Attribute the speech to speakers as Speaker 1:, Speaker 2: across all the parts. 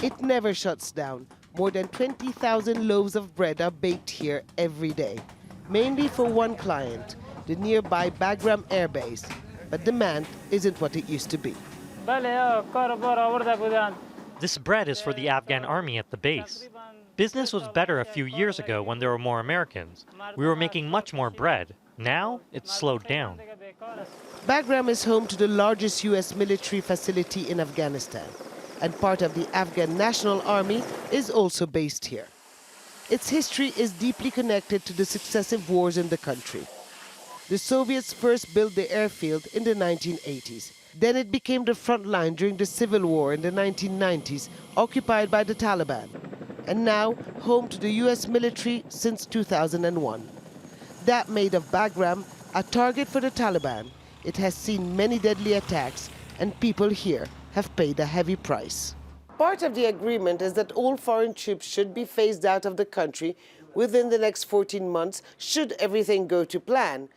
Speaker 1: It never shuts down. More than 20,000 loaves of bread are baked here every day, mainly for one client, the nearby Bagram Air Base. But demand isn't what it used to be.
Speaker 2: This bread is for the Afghan army at the base. Business was better a few years ago when there were more Americans. We were making much more bread. Now, it's slowed down.
Speaker 1: Bagram is home to the largest U.S. military facility in Afghanistan, and part of the Afghan National Army is also based here. Its history is deeply connected to the successive wars in the country. The Soviets first built the airfield in the 1980s. Then it became the front line during the civil war in the 1990s, occupied by the Taliban, and now home to the U.S. military since 2001. That made of Bagram a target for the Taliban. It has seen many deadly attacks, and people here have paid a heavy price. Part of the agreement is that all foreign troops should be phased out of the country within the next 14 months, should everything go to plan.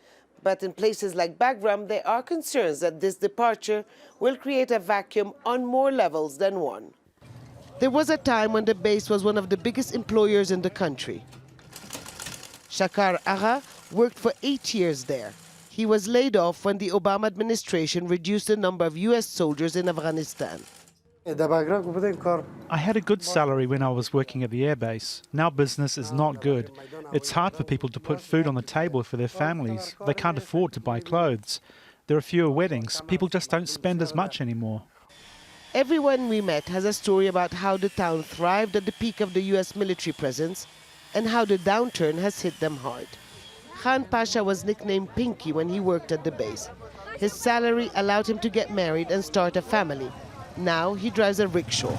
Speaker 1: But in places like Bagram, there are concerns that this departure will create a vacuum on more levels than one. There was a time when the base was one of the biggest employers in the country. SHAKAR AGAH worked for 8 years there. He was laid off when the Obama administration reduced the number of U.S. soldiers in Afghanistan.
Speaker 3: I had a good salary when I was working at the airbase. Now business is not good. It's hard for people to put food on the table for their families. They can't afford to buy clothes. There are fewer weddings. People just don't spend as much anymore.
Speaker 1: Everyone we met has a story about how the town thrived at the peak of the U.S. military presence and how the downturn has hit them hard. Khan Pasha was nicknamed Pinky when he worked at the base. His salary allowed him to get married and start a family. Now he drives a rickshaw.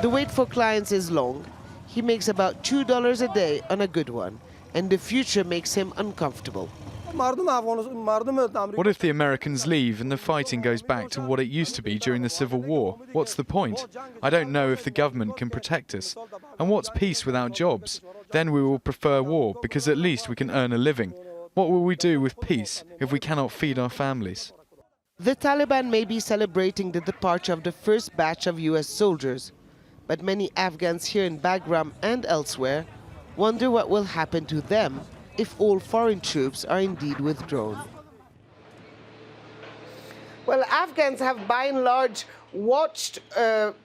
Speaker 1: The wait for clients is long. He makes about $2 a day on a good one, and the future makes him uncomfortable.
Speaker 4: What if the Americans leave and the fighting goes back to what it used to be during the Civil War? What's the point? I don't know if the government can protect us. And what's peace without jobs? Then we will prefer war, because at least we can earn a living. What will we do with peace if we cannot feed our families?
Speaker 1: The Taliban may be celebrating the departure of the first batch of U.S. soldiers, but many Afghans here in Bagram and elsewhere wonder what will happen to them if all foreign troops are indeed withdrawn. Well, Afghans have by and large watched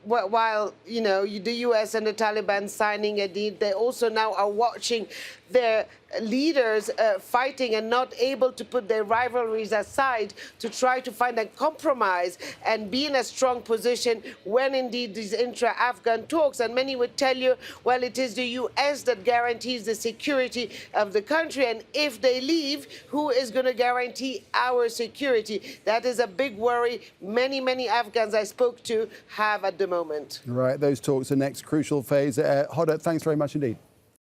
Speaker 1: while, the U.S. and the Taliban signing a deal. They also now are watching their leaders fighting and not able to put their rivalries aside to try to find a compromise and be in a strong position when indeed these intra-Afghan talks. And many would tell you, well, it is the U.S. that guarantees the security of the country, and if they leave, who is going to guarantee our security? That is a big worry many Afghans I spoke to have at the moment.
Speaker 5: Right, those talks are next crucial phase. Hoda, thanks very much indeed.